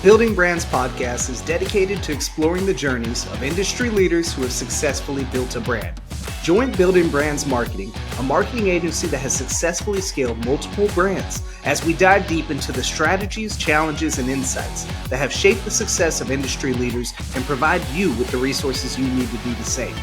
Building Brands podcast is dedicated to exploring the journeys of industry leaders who have successfully built a brand. Join Building Brands Marketing, a marketing agency that has successfully scaled multiple brands, as we dive deep into the strategies, challenges, and insights that have shaped the success of industry leaders and provide you with the resources you need to do the same.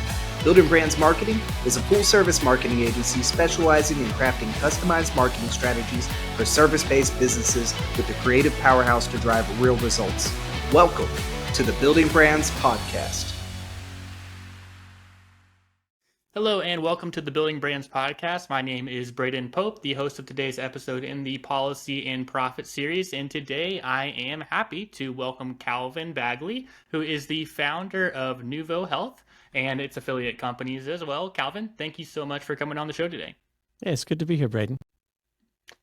Building Brands Marketing is a full-service marketing agency specializing in crafting customized marketing strategies for service-based businesses with the creative powerhouse to drive real results. Welcome to the Building Brands Podcast. Hello and welcome to the Building Brands Podcast. My name is Braden Popp, the host of today's episode in the Policy and Profit series. And today I am happy to welcome Calvin Bagley, who is the founder of Nuvo Health and its affiliate companies as well. Calvin, thank you so much for coming on the show today. Yeah, it's good to be here, Braden.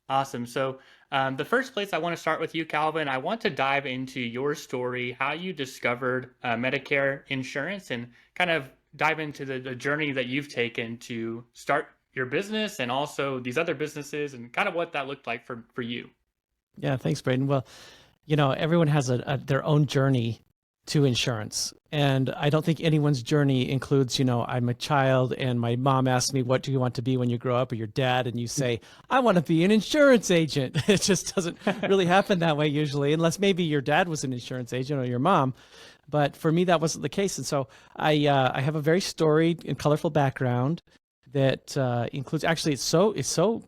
Awesome. So the first place I want to start with you, Calvin, I want to dive into your story, how you discovered Medicare insurance, and kind of dive into the journey that you've taken to start your business and also these other businesses and kind of what that looked like for you. Yeah, thanks, Braden. Well, you know, everyone has their own journey to insurance. And I don't think anyone's journey includes, you know, I'm a child and my mom asked me, what do you want to be when you grow up? Or your dad, and you say, I want to be an insurance agent. It just doesn't really happen that way usually, unless maybe your dad was an insurance agent or your mom. But for me, that wasn't the case. And so I have a very storied and colorful background that includes, actually, it's so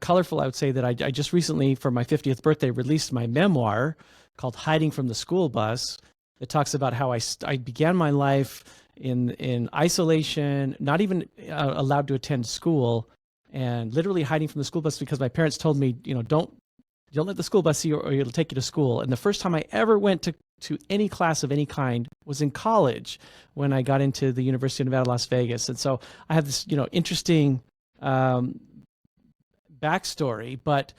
colorful, I would say, that I just recently, for my 50th birthday, released my memoir called Hiding from the School Bus. It talks about how I began my life in isolation, not even allowed to attend school, and literally hiding from the school bus because my parents told me, you know, don't let the school bus see you or it'll take you to school. And the first time I ever went to any class of any kind was in college when I got into the University of Nevada, Las Vegas. And so I have this, you know, interesting backstory, but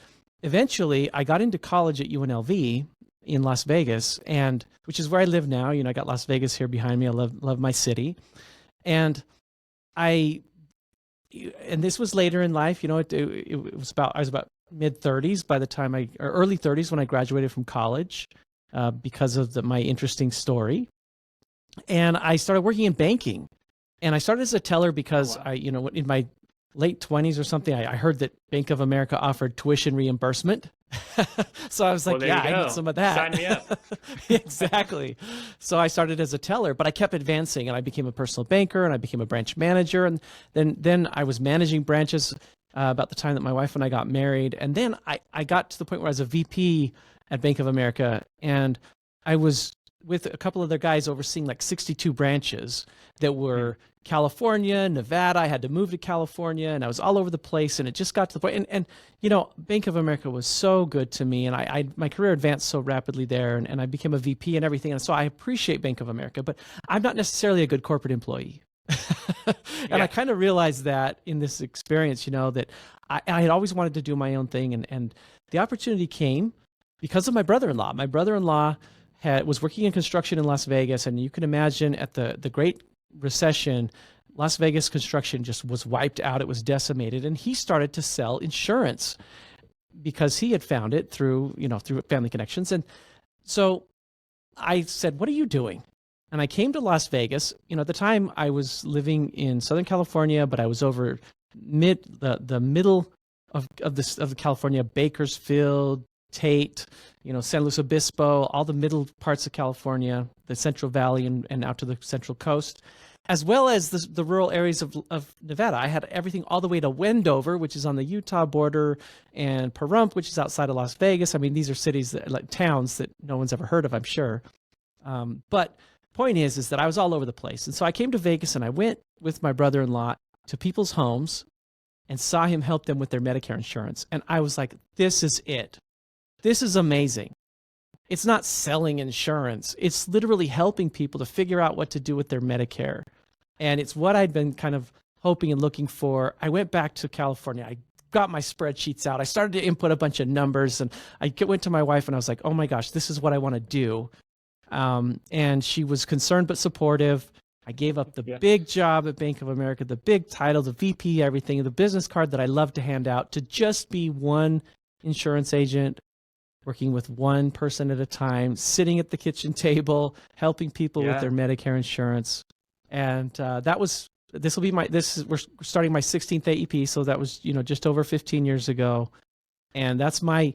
eventually I got into college at UNLV in Las Vegas, and which is where I live now. You know, I got Las Vegas here behind me. I love my city. And this was later in life, you know, it was I was about mid-30s by the time or early 30s when I graduated from college because of my interesting story. And I started working in banking, and I started as a teller because you know, in my late 20s or something, I heard that Bank of America offered tuition reimbursement. So I was like, yeah, I need some of that. Sign me up. Exactly. So I started as a teller, but I kept advancing, and I became a personal banker, and I became a branch manager. And then I was managing branches about the time that my wife and I got married. And then I got to the point where I was a VP at Bank of America, and I was with a couple of other guys overseeing like 62 branches that were California, Nevada. I had to move to California, and I was all over the place, and it just got to the point. And you know, Bank of America was so good to me, and my career advanced so rapidly there, and I became a VP and everything. And so I appreciate Bank of America, but I'm not necessarily a good corporate employee. And I kind of realized that in this experience, you know, that I had always wanted to do my own thing, and the opportunity came because of my brother-in-law. My brother-in-law was working in construction in Las Vegas, and you can imagine at the Great Recession, Las Vegas construction just was wiped out. It was decimated, and he started to sell insurance because he had found it through family connections. And so I said, "What are you doing?" And I came to Las Vegas. You know, at the time I was living in Southern California, but I was over the middle of the California, Bakersfield, Tate, you know, San Luis Obispo, all the middle parts of California, the Central Valley, and out to the Central Coast, as well as the rural areas of Nevada. I had everything all the way to Wendover, which is on the Utah border, and Pahrump, which is outside of Las Vegas. I mean, these are cities like towns that no one's ever heard of, I'm sure. But point is that I was all over the place. And so I came to Vegas, and I went with my brother-in-law to people's homes and saw him help them with their Medicare insurance. And I was like, this is it. This is amazing. It's not selling insurance. It's literally helping people to figure out what to do with their Medicare. And it's what I'd been kind of hoping and looking for. I went back to California. I got my spreadsheets out. I started to input a bunch of numbers, and I went to my wife and I was like, oh my gosh, this is what I want to do. And she was concerned but supportive. I gave up the big job at Bank of America, the big title, the VP, everything, the business card that I love to hand out, to just be one insurance agent working with one person at a time, sitting at the kitchen table, helping people with Yeah. their Medicare insurance. And we're starting my 16th AEP. So that was, just over 15 years ago. And that's my,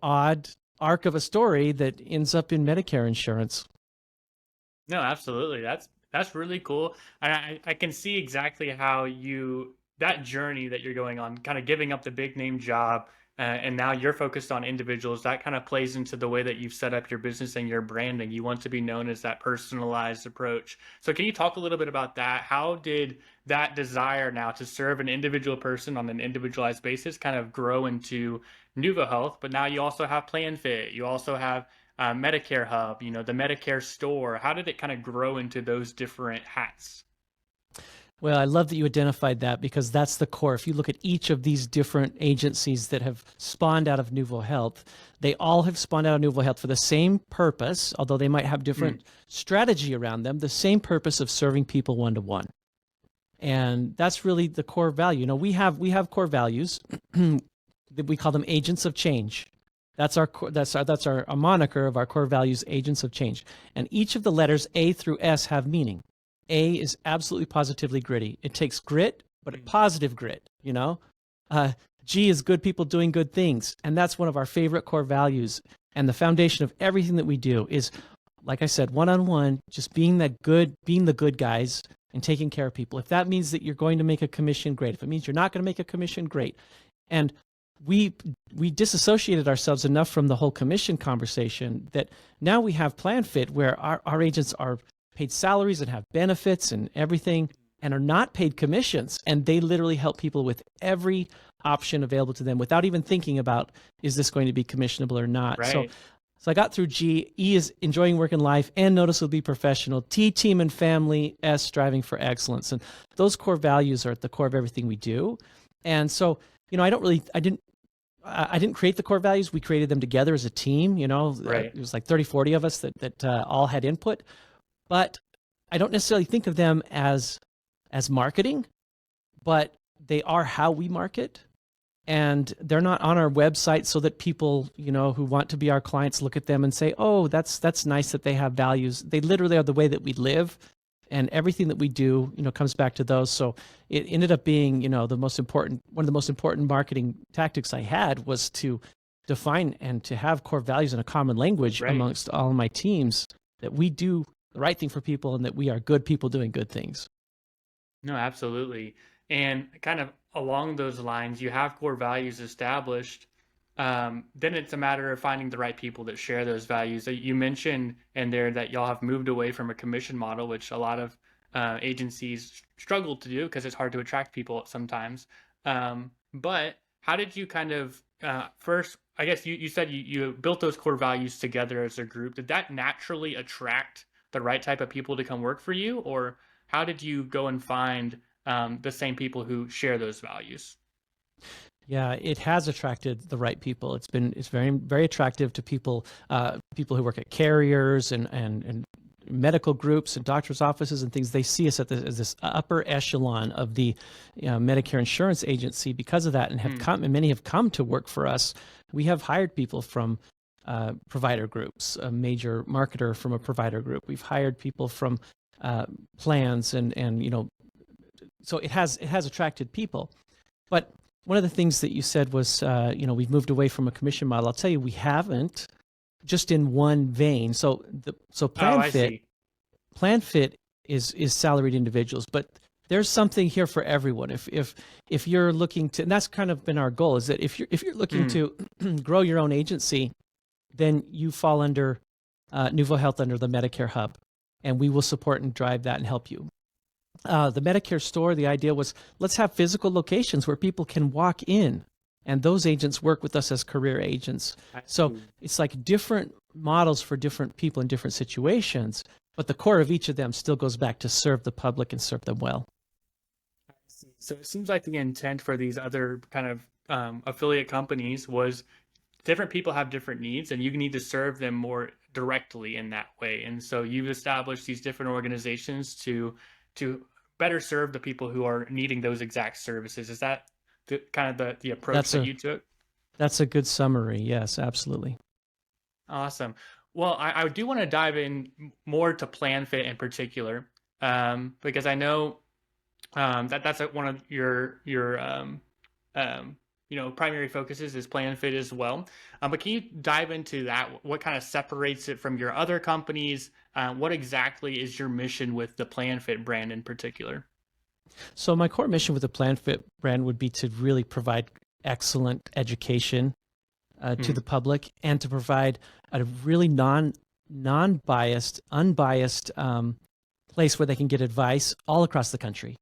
odd arc of a story that ends up in Medicare insurance. No, absolutely. That's really cool. And I can see exactly how that journey that you're going on, kind of giving up the big name job, and now you're focused on individuals. That kind of plays into the way that you've set up your business and your branding. You want to be known as that personalized approach. So can you talk a little bit about that? How did that desire now to serve an individual person on an individualized basis kind of grow into Nuvo Health? But now you also have PlanFit. You also have Medicare Hub, the Medicare store. How did it kind of grow into those different hats? Well, I love that you identified that because that's the core. If you look at each of these different agencies that have spawned out of Nuvo Health, they all have spawned out of Nuvo Health for the same purpose, although they might have different strategy around them, the same purpose of serving people one-to-one. And that's really the core value. We have core values. We call them agents of change. That's our a moniker of our core values, agents of change. And each of the letters A through S have meaning. A is absolutely positively gritty. It takes grit, but a positive grit, G is good people doing good things. And that's one of our favorite core values. And the foundation of everything that we do is, like I said, one-on-one, just being the good guys and taking care of people. If that means that you're going to make a commission, great. If it means you're not going to make a commission, great. And we disassociated ourselves enough from the whole commission conversation that now we have PlanFit where our agents are paid salaries and have benefits and everything and are not paid commissions. And they literally help people with every option available to them without even thinking about, is this going to be commissionable or not? Right. So I got through G. E is enjoying work and life, and noticeably professional. T, team and family. S, striving for excellence. And those core values are at the core of everything we do. And so, I didn't create the core values. We created them together as a team. Right. It was like 30, 40 of us that all had input. But I don't necessarily think of them as marketing, but they are how we market. And they're not on our website so that people, who want to be our clients look at them and say, oh, that's nice that they have values. They literally are the way that we live. And everything that we do, comes back to those. So it ended up being, one of the most important marketing tactics I had was to define and to have core values in a common language amongst all of my teams, that we do the right thing for people and that we are good people doing good things. No, absolutely. And kind of along those lines, you have core values established. Then it's a matter of finding the right people that share those values. You mentioned in there that y'all have moved away from a commission model, which a lot of agencies struggle to do because it's hard to attract people sometimes. But how did you kind of first, I guess you said you built those core values together as a group. Did that naturally attract the right type of people to come work for you? Or how did you go and find the same people who share those values? Yeah, it has attracted the right people. It's very, very attractive to people who work at carriers and medical groups and doctors' offices and things. They see us as this upper echelon of the Medicare insurance agency because of that, and many have come to work for us. We have hired people from provider groups, a major marketer from a provider group. We've hired people from plans, and so it has attracted people. But one of the things that you said was, we've moved away from a commission model. I'll tell you, we haven't, just in one vein. So PlanFit is salaried individuals, but there's something here for everyone. If you're looking to, and that's kind of been our goal, is that if you're looking to grow your own agency, then you fall under Nuvo Health, under the Medicare Hub, and we will support and drive that and help you. The Medicare store, the idea was, let's have physical locations where people can walk in, and those agents work with us as career agents. So it's like different models for different people in different situations, but the core of each of them still goes back to serve the public and serve them well. So it seems like the intent for these other kind of affiliate companies was different people have different needs, and you need to serve them more directly in that way. And so you've established these different organizations to better serve the people who are needing those exact services. Is that the approach that you took? That's a good summary. Yes, absolutely. Awesome. Well, I do want to dive in more to PlanFit in particular, because I know that's one of your um, primary focuses is PlanFit as well. But can you dive into that? What kind of separates it from your other companies? What exactly is your mission with the PlanFit brand in particular? So my core mission with the PlanFit brand would be to really provide excellent education to the public and to provide a really non-biased, unbiased place where they can get advice all across the country.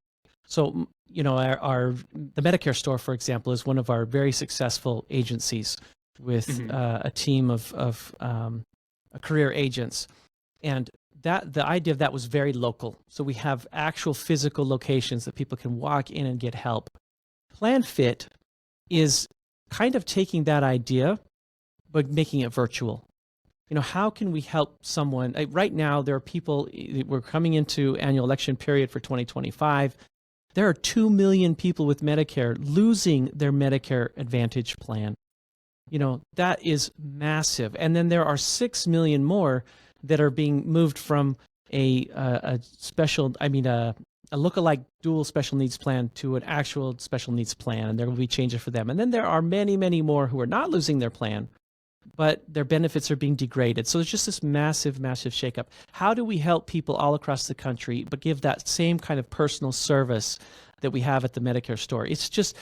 So, the Medicare store, for example, is one of our very successful agencies with a team of career agents, and that the idea of that was very local. So we have actual physical locations that people can walk in and get help. PlanFit is kind of taking that idea, but making it virtual. How can we help someone? Right now, there are people, we're coming into annual election period for 2025. There are 2 million people with Medicare losing their Medicare Advantage plan. That is massive. And then there are 6 million more that are being moved from a lookalike dual special needs plan to an actual special needs plan, and there will be changes for them. And then there are many, many more who are not losing their plan, but their benefits are being degraded. So there's just this massive, massive shakeup. How do we help people all across the country, but give that same kind of personal service that we have at the Medicare store? It's just,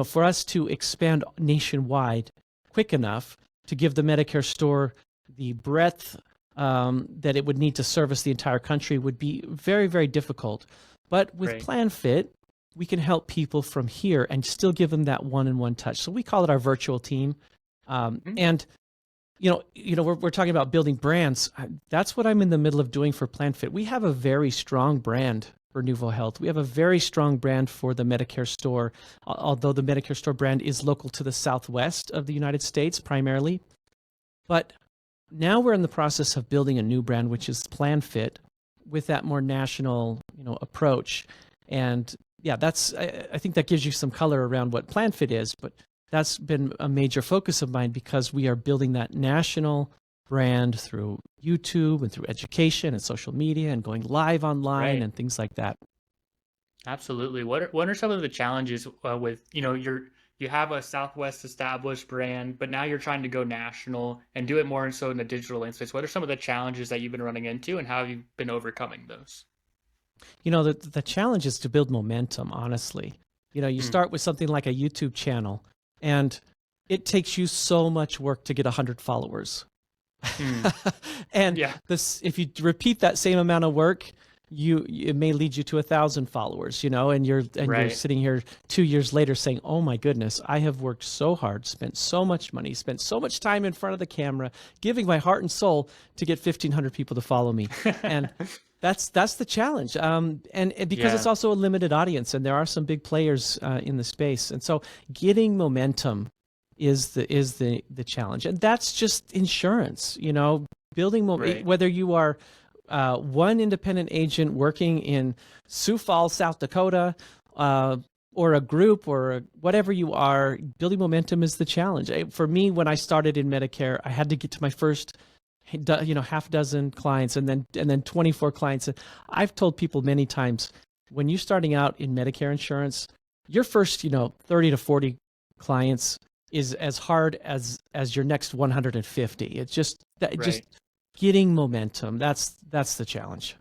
for us to expand nationwide quick enough to give the Medicare store the breadth that it would need to service the entire country would be very, very difficult. But with PlanFit, we can help people from here and still give them that one-on-one touch. So we call it our virtual team. And we're talking about building brands. That's what I'm in the middle of doing for PlanFit. We have a very strong brand for Nuvo Health. We have a very strong brand for the Medicare store, although the Medicare store brand is local to the Southwest of the United States primarily. But now we're in the process of building a new brand, which is PlanFit, with that more national, approach. And yeah, I think that gives you some color around what PlanFit is, but that's been a major focus of mine because we are building that national brand through YouTube and through education and social media and going live online and things like that. Absolutely. What are some of the challenges with, you have a Southwest established brand, but now you're trying to go national and do it more so in the digital space. What are some of the challenges that you've been running into, and how have you been overcoming those? The challenge is to build momentum, honestly. You start with something like a YouTube channel, and it takes you so much work to get 100 followers. And if you repeat that same amount of work, it may lead you to 1,000 followers, and you're sitting here 2 years later saying, oh my goodness, I have worked so hard, spent so much money, spent so much time in front of the camera, giving my heart and soul to get 1,500 people to follow me. And that's the challenge. And because it's also a limited audience, and there are some big players in the space. And so getting momentum is the challenge. And that's just insurance, building whether you are one independent agent working in Sioux Falls, South Dakota, or a group, or whatever you are, building momentum is the challenge. For me, when I started in Medicare, I had to get to my first half dozen clients and then 24 clients. I've told people many times, when you're starting out in Medicare insurance, your first 30 to 40 clients is as hard as your next 150. It's just getting momentum. That's the challenge.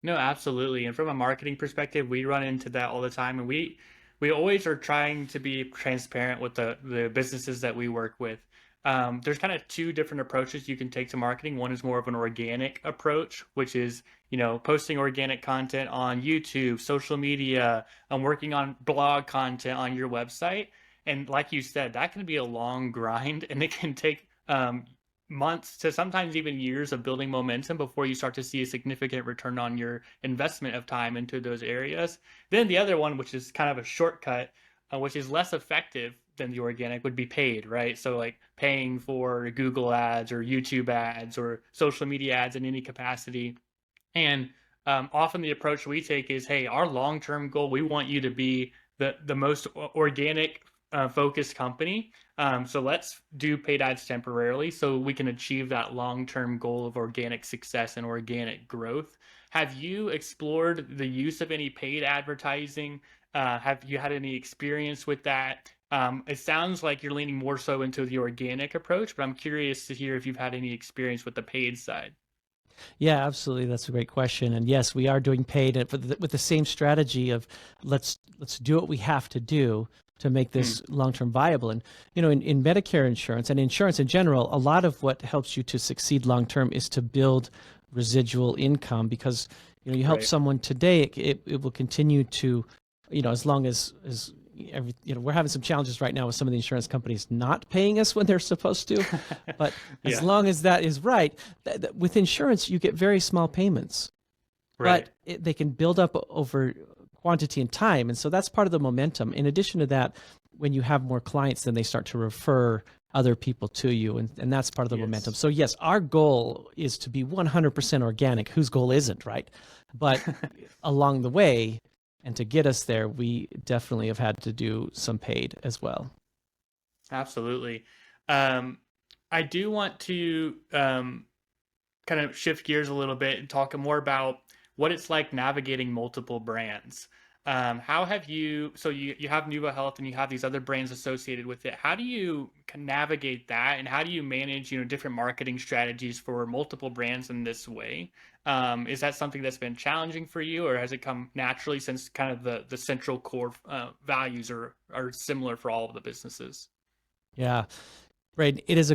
No, absolutely. And from a marketing perspective, we run into that all the time. And we always are trying to be transparent with the businesses that we work with. There's kind of two different approaches you can take to marketing. One is more of an organic approach, which is, posting organic content on YouTube, social media, working on blog content on your website. And like you said, that can be a long grind, and it can take months to sometimes even years of building momentum before you start to see a significant return on your investment of time into those areas. Then the other one, which is kind of a shortcut, which is less effective than the organic, would be paid, right? So like paying for Google ads or YouTube ads or social media ads in any capacity. And often the approach we take is, hey, our long-term goal, we want you to be the most organic focused company. So let's do paid ads temporarily so we can achieve that long-term goal of organic success and organic growth. Have you explored the use of any paid advertising? Have you had any experience with that? It sounds like you're leaning more so into the organic approach, but I'm curious to hear if you've had any experience with the paid side. Yeah, absolutely. That's a great question. And yes, we are doing paid with the same strategy of let's do what we have to do to make this long-term viable. And in Medicare insurance and insurance in general, a lot of what helps you to succeed long-term is to build residual income, because you help Right. someone today, it will continue to, as long as we're having some challenges right now with some of the insurance companies not paying us when they're supposed to, but as Yeah. long as that is right, with insurance you get very small payments, Right. but they can build up over quantity and time, and so that's part of the momentum. In addition to that, when you have more clients, then they start to refer other people to you, and that's part of the momentum. Yes. So yes, our goal is to be 100% organic. Whose goal isn't, right? But along the way, and to get us there, we definitely have had to do some paid as well. Absolutely. Um, I do want to kind of shift gears a little bit and talk more about what it's like navigating multiple brands. How have you, so you have Nuvo Health and you have these other brands associated with it. How do you navigate that, and how do you manage, different marketing strategies for multiple brands in this way? Is that something that's been challenging for you, or has it come naturally since kind of the central core values are similar for all of the businesses? Yeah, right. It is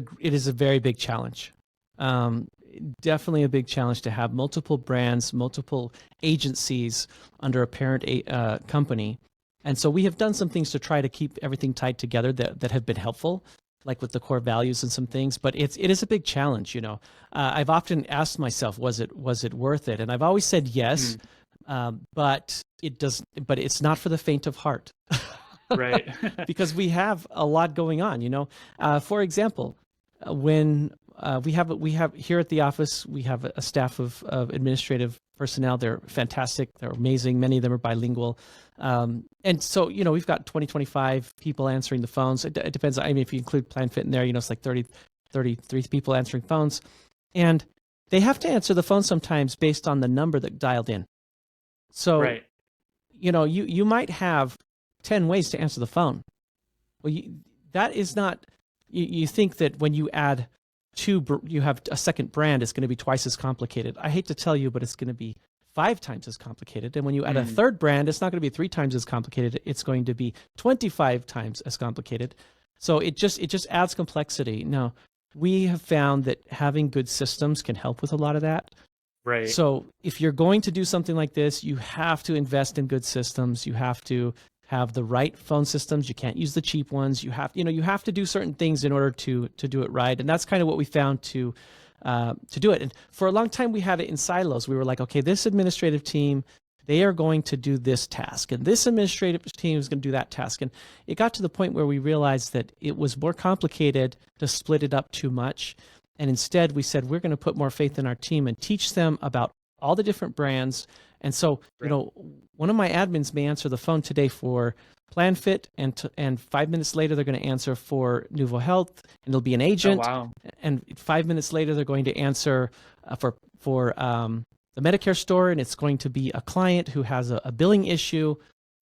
a very big challenge. Um, Definitely a big challenge to have multiple brands, multiple agencies under a parent company. And so we have done some things to try to keep everything tied together that have been helpful, like with the core values and some things. But it is a big challenge. I've often asked myself, was it worth it? And I've always said yes, but it's not for the faint of heart. Right. Because we have a lot going on. For example, when we have here at the office, we have a staff of administrative personnel. They're fantastic. They're amazing. Many of them are bilingual. And so, we've got 25 people answering the phones. It depends. I mean, if you include PlanFit in there, it's like 33 people answering phones. And they have to answer the phone sometimes based on the number that dialed in. So, Right. you might have 10 ways to answer the phone. Well, that is not, you think that when you add you have a second brand, it's going to be twice as complicated. I hate to tell you, but it's going to be 5 times as complicated. And when you add a third brand, it's not going to be 3 times as complicated. It's going to be 25 times as complicated. So it just adds complexity. Now, we have found that having good systems can help with a lot of that. Right. So if you're going to do something like this, you have to invest in good systems. You have to have the right phone systems. You can't use the cheap ones. You have to do certain things in order to do it right. And that's kind of what we found to do it. And for a long time, we had it in silos. We were like, okay, this administrative team, they are going to do this task, and this administrative team is going to do that task. And it got to the point where we realized that it was more complicated to split it up too much. And instead, we said, we're going to put more faith in our team and teach them about all the different brands. And so, one of my admins may answer the phone today for PlanFit, and 5 minutes later they're going to answer for Nuvo Health, and it'll be an agent. Oh, wow. And 5 minutes later they're going to answer for the Medicare store, and it's going to be a client who has a billing issue.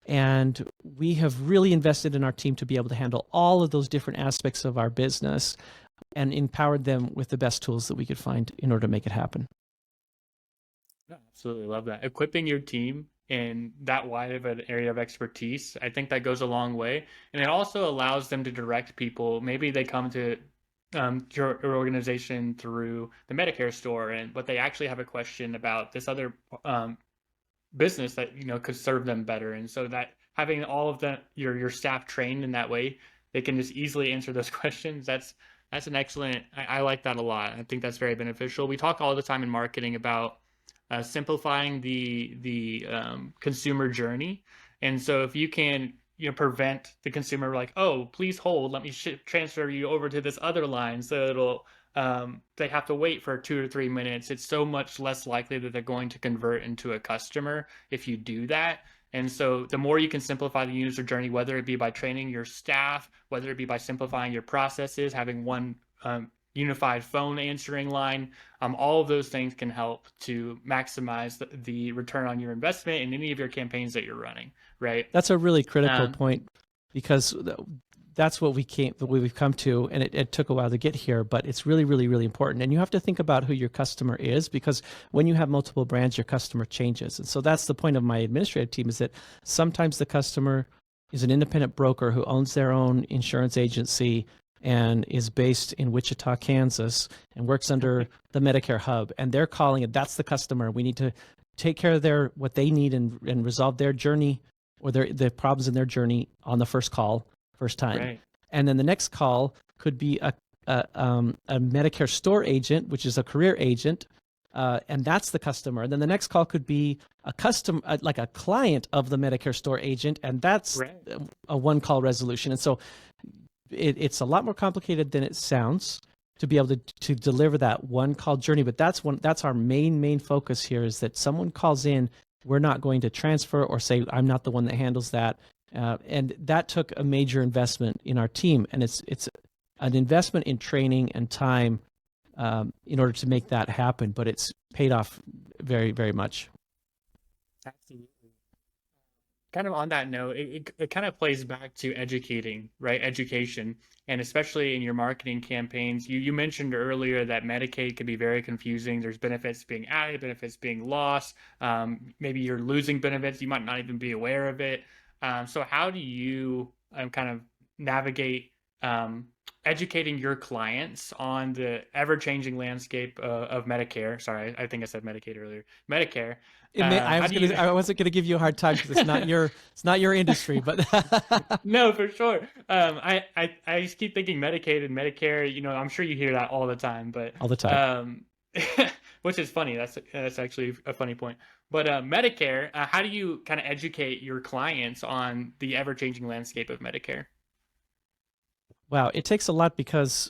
And we have really invested in our team to be able to handle all of those different aspects of our business, and empowered them with the best tools that we could find in order to make it happen. Yeah, absolutely love that. Equipping your team in that wide of an area of expertise, I think that goes a long way. And it also allows them to direct people. Maybe they come to your organization through the Medicare store, but they actually have a question about this other business that could serve them better. And so that having all of your staff trained in that way, they can just easily answer those questions. That's an excellent. I like that a lot. I think that's very beneficial. We talk all the time in marketing about simplifying the consumer journey. And so if you can prevent the consumer like, oh, please hold, let me transfer you over to this other line, so it'll they have to wait for 2 or 3 minutes, it's so much less likely that they're going to convert into a customer if you do that. And so the more you can simplify the user journey, whether it be by training your staff, whether it be by simplifying your processes, having one unified phone answering line, all of those things can help to maximize the return on your investment in any of your campaigns that you're running, right? That's a really critical point, because that's what we've come to, and it took a while to get here, but it's really, really, really important. And you have to think about who your customer is, because when you have multiple brands, your customer changes. And so that's the point of my administrative team, is that sometimes the customer is an independent broker who owns their own insurance agency and is based in Wichita, Kansas, and works under the Medicare hub. And they're calling it, that's the customer. We need to take care of what they need and resolve their journey or the problems in their journey on the first call, first time. Right. And then the next call could be a Medicare store agent, which is a career agent, and that's the customer. And then the next call could be like a client of the Medicare store agent, and that's a one-call resolution. And so it's a lot more complicated than it sounds to be able to deliver that one-call journey. But that's our main focus here, is that someone calls in, we're not going to transfer or say, I'm not the one that handles that. And that took a major investment in our team, and it's an investment in training and time in order to make that happen. But it's paid off very, very much. Absolutely. Kind of on that note, it kind of plays back to educating, right? Education, and especially in your marketing campaigns. You mentioned earlier that Medicaid can be very confusing. There's benefits being added, benefits being lost. Maybe you're losing benefits. You might not even be aware of it. So how do you kind of navigate educating your clients on the ever-changing landscape of Medicare? Sorry, I think I said Medicaid earlier. Medicare. I wasn't going to give you a hard time because it's not your industry, but no, for sure. I just keep thinking Medicaid and Medicare. You know, I'm sure you hear that all the time, but all the time. Which is funny. That's actually a funny point. But Medicare, how do you kind of educate your clients on the ever-changing landscape of Medicare? Wow, it takes a lot, because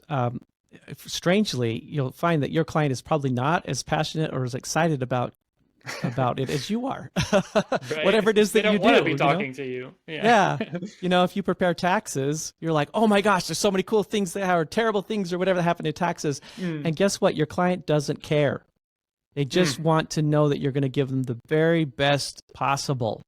strangely, you'll find that your client is probably not as passionate or as excited about it as you are. Right? Whatever it is that you do. They don't want to be talking to you. Yeah. You know, if you prepare taxes, you're like, oh my gosh, there's so many cool things that are terrible things or whatever that happen to taxes. And guess what? Your client doesn't care. They just want to know that you're going to give them the very best possible.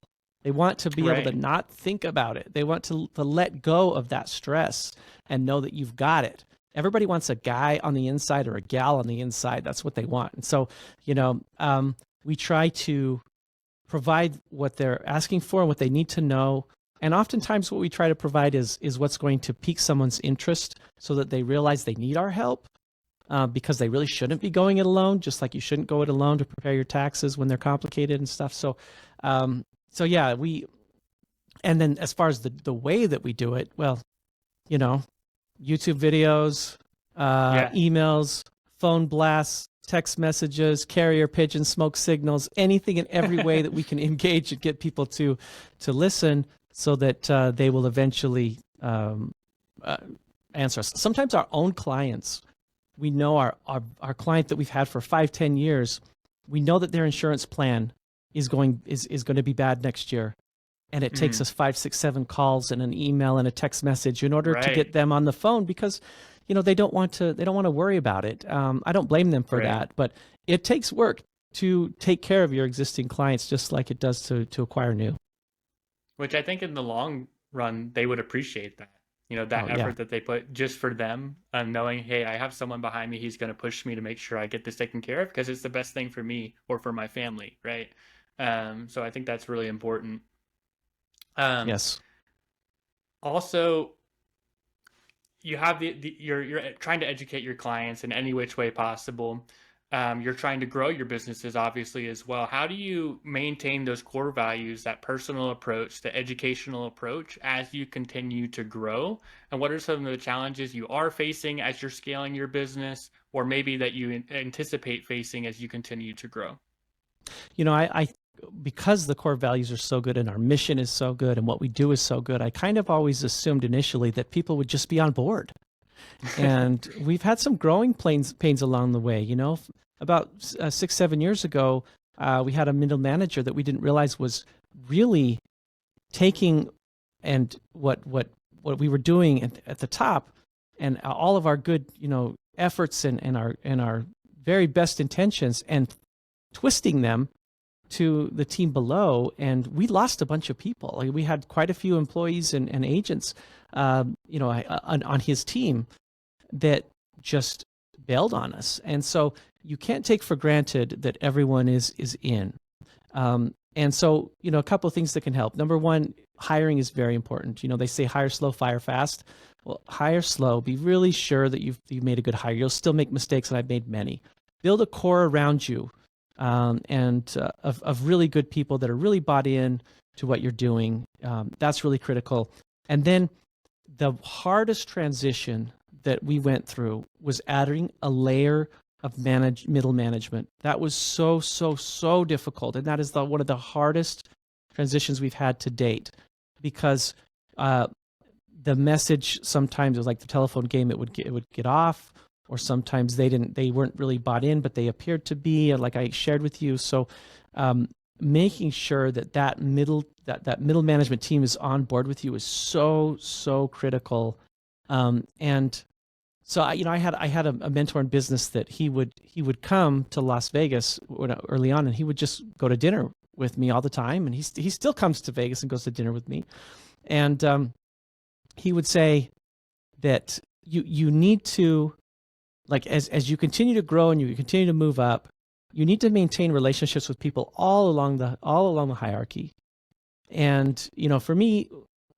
They want to be able to not think about it. They want to let go of that stress and know that you've got it. Everybody wants a guy on the inside or a gal on the inside. That's what they want. And so, you know, we try to provide what they're asking for and what they need to know. And oftentimes what we try to provide is what's going to pique someone's interest so that they realize they need our help, because they really shouldn't be going it alone, just like you shouldn't go it alone to prepare your taxes when they're complicated and stuff. So, yeah, and then as far as the way that we do it, well, you know, YouTube videos, emails, phone blasts, text messages, carrier pigeon, smoke signals, anything and every way that we can engage and get people to listen, so that they will eventually answer us. Sometimes our own clients, we know our client that we've had for 5-10 years, we know that their insurance plan is going to be bad next year. And it takes us 5, 6, 7 calls and an email and a text message in order to get them on the phone, because, you know, they don't want to worry about it. I don't blame them for that, but it takes work to take care of your existing clients, just like it does to acquire new. Which I think in the long run, they would appreciate that. You know, that effort that they put just for them, knowing, hey, I have someone behind me. He's going to push me to make sure I get this taken care of, because it's the best thing for me or for my family, right? So I think that's really important. Yes. Also, you have you're trying to educate your clients in any which way possible. You're trying to grow your businesses, obviously, as well. How do you maintain those core values, that personal approach, the educational approach, as you continue to grow? And what are some of the challenges you are facing as you're scaling your business, or maybe that you anticipate facing as you continue to grow? You know, I because the core values are so good and our mission is so good and what we do is so good, I kind of always assumed initially that people would just be on board. And we've had some growing pains along the way. You know, about 6-7 years ago, we had a middle manager that we didn't realize was really taking and what we were doing at the top, and all of our good efforts and our very best intentions, and twisting them to the team below, and we lost a bunch of people. Like, we had quite a few employees and agents, on his team that just bailed on us. And so you can't take for granted that everyone is in. And so, a couple of things that can help. Number one, hiring is very important. They say hire slow, fire fast. Well, hire slow. Be really sure that you've made a good hire. You'll still make mistakes, and I've made many. Build a core around you, of really good people that are really bought in to what you're doing. That's really critical. And then the hardest transition that we went through was adding a layer of middle management. That was so difficult, and that is one of the hardest transitions we've had to date, because the message sometimes was like the telephone game. It would get off, or sometimes they weren't really bought in, but they appeared to be, like I shared with you. So making sure that middle management team is on board with you is so critical. And so I had a mentor in business that he would come to Las Vegas early on, and he would just go to dinner with me all the time, and he still comes to Vegas and goes to dinner with me. And he would say that you need to, like, as you continue to grow and you continue to move up, you need to maintain relationships with people all along the hierarchy. And for me,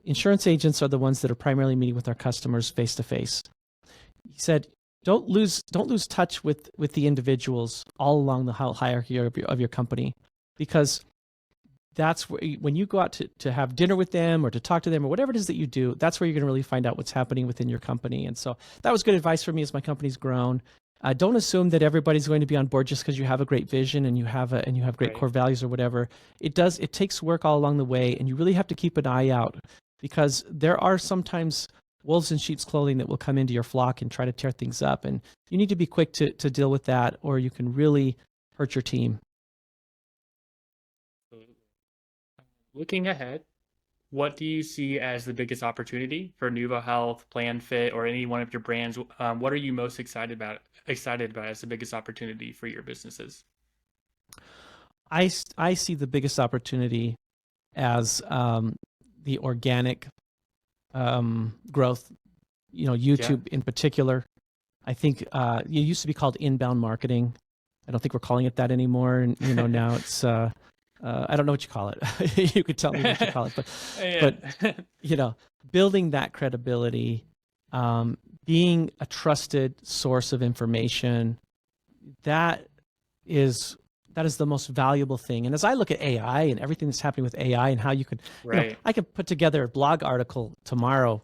insurance agents are the ones that are primarily meeting with our customers face to face. He said, don't lose touch with the individuals all along the hierarchy of your company, because that's where, when you go out to have dinner with them or to talk to them or whatever it is that you do, that's where you're going to really find out what's happening within your company. And so that was good advice for me as my company's grown. Don't assume that everybody's going to be on board just because you have a great vision and you have great Right. core values or whatever. It takes work all along the way, and you really have to keep an eye out, because there are sometimes wolves in sheep's clothing that will come into your flock and try to tear things up, and you need to be quick to deal with that, or you can really hurt your team. Looking ahead, what do you see as the biggest opportunity for Nuvo Health, PlanFit, or any one of your brands? What are you most excited about as the biggest opportunity for your businesses? I see the biggest opportunity as the organic growth, YouTube in particular. I think it used to be called inbound marketing. I don't think we're calling it that anymore. And now it's I don't know what you call it. You could tell me what you call it, but building that credibility, being a trusted source of information, that is the most valuable thing. And as I look at AI and everything that's happening with AI and how you could, Right. I could put together a blog article tomorrow.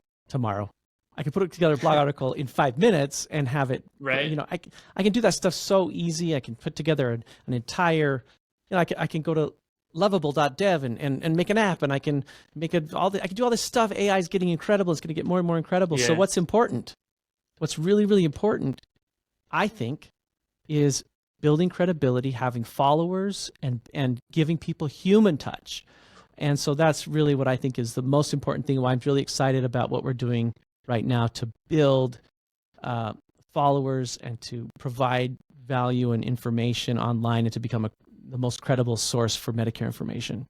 I could put together a blog article in 5 minutes and have it, Right. I can do that stuff so easy. I can put together an entire, I can go to lovable.dev and make an app, and I can make I can do all this stuff. AI is getting incredible. It's going to get more and more incredible. So Yeah. what's important? What's really, really important, I think, is building credibility, having followers, and giving people human touch. And so that's really what I think is the most important thing. Why I'm really excited about what we're doing right now to build followers and to provide value and information online, and to become the most credible source for Medicare information.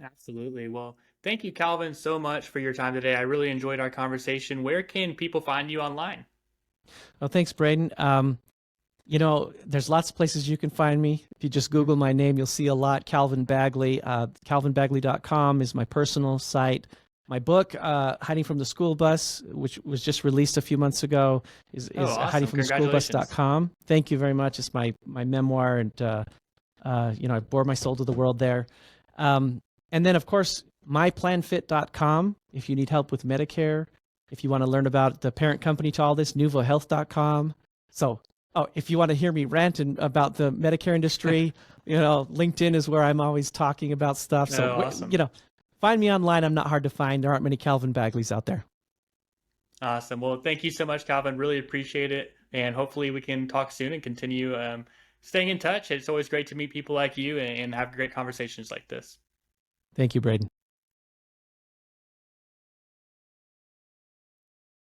Absolutely. Well, thank you, Calvin, so much for your time today. I really enjoyed our conversation. Where can people find you online? Well, thanks, Braden. There's lots of places you can find me. If you just Google my name, you'll see a lot. Calvin Bagley. CalvinBagley.com is my personal site. My book, Hiding from the School Bus, which was just released a few months ago, is Awesome. hidingfromtheschoolbus.com. Thank you very much. It's my memoir, and I bore my soul to the world there. And then, of course, myplanfit.com if you need help with Medicare. If you want to learn about the parent company to all this, nuvohealth.com. So, if you want to hear me rant about the Medicare industry, LinkedIn is where I'm always talking about stuff. So, Awesome. Find me online. I'm not hard to find. There aren't many Calvin Bagleys out there. Awesome. Well, thank you so much, Calvin. Really appreciate it. And hopefully we can talk soon and continue staying in touch. It's always great to meet people like you and have great conversations like this. Thank you, Braden.